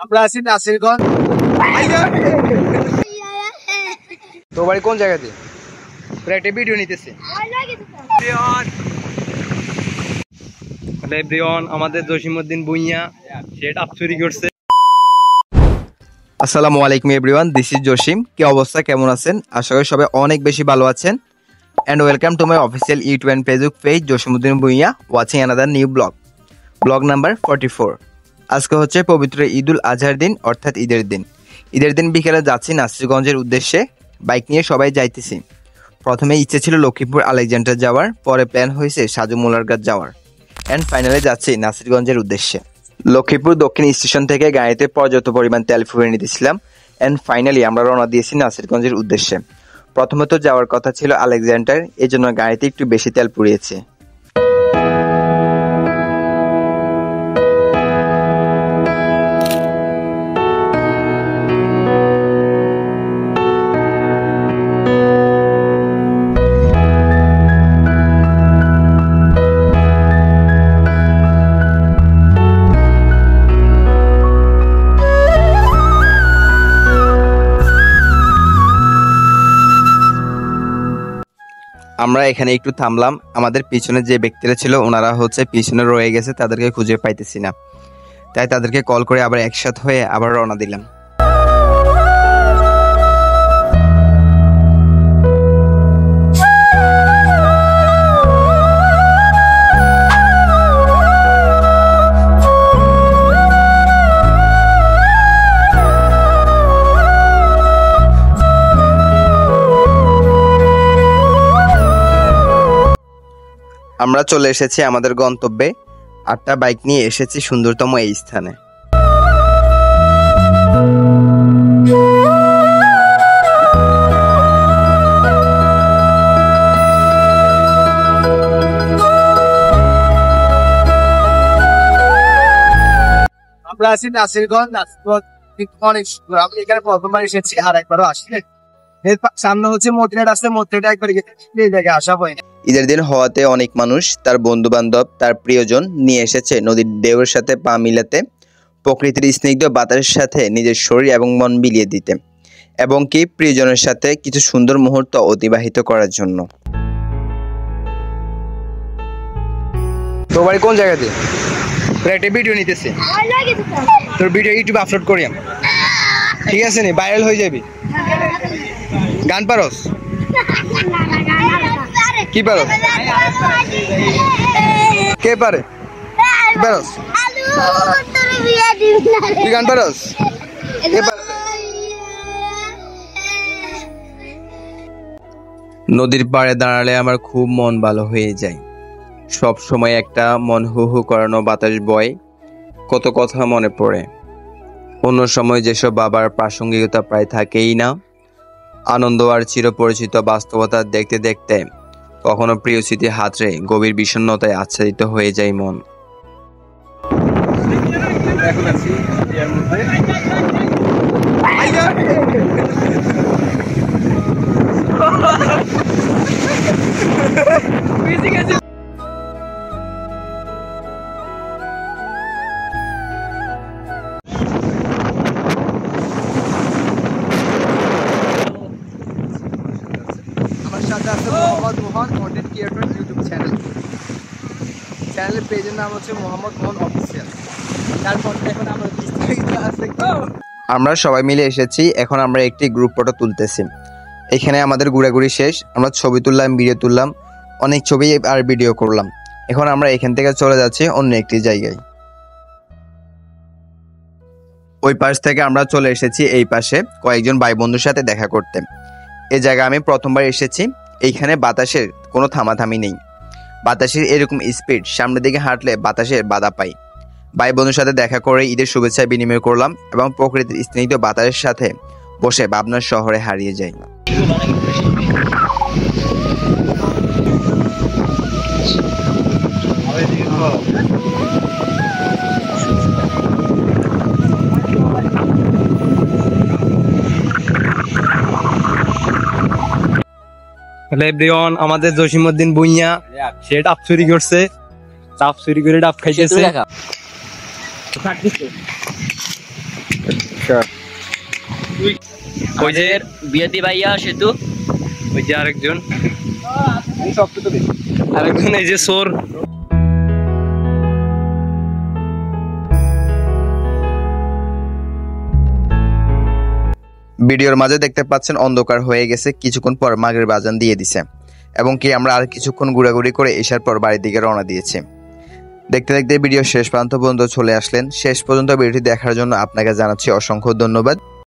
আমরা আছি নাসিরগঞ্জ। তো বাড়ি কোন জায়গাতে? একটা ভিডিও নিতেছে। আমাদের জসিমউদ্দিন ভুঁইয়া সেটা চুরি করছে। আসসালামু আলাইকুম এভরিওয়ান, দিস ইজ জসিম। কি অবস্থা, কেমন আছেন? আশা করি সবাই অনেক বেশি ভালো আছেন। And welcome to my official YouTube and Facebook page Jasimuddin Bhuiyan, watching another new blog number 44। আজকে হচ্ছে পবিত্র ঈদুল আজহার দিন, অর্থাৎ ঈদের দিন। ঈদের দিন বিকেলে যাচ্ছি নাসিরগঞ্জের উদ্দেশ্যে। বাইক নিয়ে সবাই যাইতেছি। প্রথমে ইচ্ছে ছিল লক্ষ্মীপুর আলেকজান্ডার যাওয়ার, পরে প্ল্যান হয়েছে সাজু মোল্লারগাছ যাওয়ার, অ্যান্ড ফাইনালে যাচ্ছি নাসিরগঞ্জের উদ্দেশ্যে। লক্ষ্মীপুর দক্ষিণ স্টেশন থেকে গাড়িতে পর্যাপ্ত পরিমাণ তেল ফুরিয়ে নিতেছিলাম, অ্যান্ড ফাইনালি আমরা রওনা দিয়েছি নাসিরগঞ্জের উদ্দেশ্যে। প্রথমত যাওয়ার কথা ছিল আলেকজান্ডার, এই জন্য গাড়িতে একটু বেশি তেল পুড়িয়েছে। আমরা এখানে একটু থামলাম। আমাদের পিছনে যে ব্যক্তিরা ছিল ওনারা হচ্ছে পিছনে রয়ে গেছে, তাদেরকে খুঁজে পাইতেছি না, তাই তাদেরকে কল করে আবার একসাথ হয়ে আবার রওনা দিলাম। আমরা চলে এসেছি আমাদের গন্তব্যে। 8টা বাইক নিয়ে এসেছি সুন্দরতম এই স্থানে। আমরা আছি নাসিরগঞ্জ। অনেক সুন্দর। আমি এখানে প্রথমবার এসেছি, আর একবারও আসি। সামনে হচ্ছে মতিরাট আসছে, মতিরাট একবার এই জায়গায় আসা হয়নি। ঈদের দিন হওয়াতে অনেক মানুষ তার বন্ধু বান্ধব, তার প্রিয়জন নিয়ে এসেছে নদীর ঢেউয়ের সাথে পা মিলাতে, প্রকৃতির স্নিগ্ধ বাতাসের সাথে নিজের শরীর এবং মন বিলিয়ে দিতে, এবং কি প্রিয়জনের সাথে কিছু সুন্দর মুহূর্ত অতিবাহিত করার জন্য। তোর বাড়ি কোন জায়গাতে? তোর একটা ভিডিও নিতেছে, তোর ভিডিও ইউটিউবে আপলোড করি আমি, ঠিক আছে নি? ভাইরাল হয়ে যাবি। গান পারস? কি পারস? কে পারে? কি পারস? তুই গান পারস? নদীর পাড়ে দাঁড়ালে আমার খুব মন ভালো হয়ে যায়। সব সময় একটা মন হু হু করানো বাতাস বয়, কত কথা মনে পড়ে। অন্য সময় যেসব বাবার প্রাসঙ্গিকতা প্রায় থাকেই না। আনন্দ আর চিরপরিচিত বাস্তবতা দেখতে দেখতে কখনো প্রিয় স্মৃতি হাতড়ে গভীর বিষণ্ণতায় আচ্ছাদিত হয়ে যায় মন। মোহাম্মদ মোহন কন্টেন্ট ক্রিয়েটর ইউটিউব চ্যানেলের পেজের নাম হচ্ছে মোহাম্মদ মোহন অফিসিয়াল। তারপর এখন আমরা বিস্তারিত আছে। আমরা সবাই মিলে এসেছি, এখন আমরা একটি গ্রুপ ফটো তুলতেছি। এখানে আমাদের ঘোরাঘুরি শেষ, আমরা ছবি তুললাম, ভিডিও তুললাম, অনেক ছবি আর ভিডিও করলাম। এখন আমরা এখান থেকে চলে যাচ্ছি অন্য একটি জায়গায়। ওই পাশ থেকে আমরা চলে এসেছি এই পাশে কয়েকজন ভাই বন্ধুর সাথে দেখা করতে। এই জায়গা আমি প্রথমবার এসেছি। এইখানে বাতাসের কোনো থামাথামি নেই। বাতাসের এরকম স্পিড, সামনের দিকে হাঁটলে বাতাসের বাধা পাই। ভাই বন্ধুর সাথে দেখা করে ঈদের শুভেচ্ছা বিনিময় করলাম এবং প্রকৃতির স্নিগ্ধ বাতাসের সাথে বসে ভাবনার শহরে হারিয়ে যাই। আমাদের জসিমউদ্দিন ভুঁইয়া সে ডাব চুরি করছে, ডাব চুরি করে ডাব খাইতেছে। ওই যে বিয়াতি ভাইয়া সেতু ওই যে আরেকজন এই যে সোর। ভিডিওর মাঝে দেখতে পাচ্ছেন অন্ধকার হয়ে গেছে, কিছুক্ষণ পর মাগরিব আজান দিয়ে দিছে এবং কি আমরা আর কিছুক্ষণ ঘোরাঘুরি করে এসার পর বাড়ির দিকে রওনা দিয়েছি। দেখতে দেখতে ভিডিও শেষ প্রান্ত পর্যন্ত চলে আসলেন। শেষ পর্যন্ত ভিডিওটি দেখার জন্য আপনাকে জানাচ্ছি অসংখ্য ধন্যবাদ।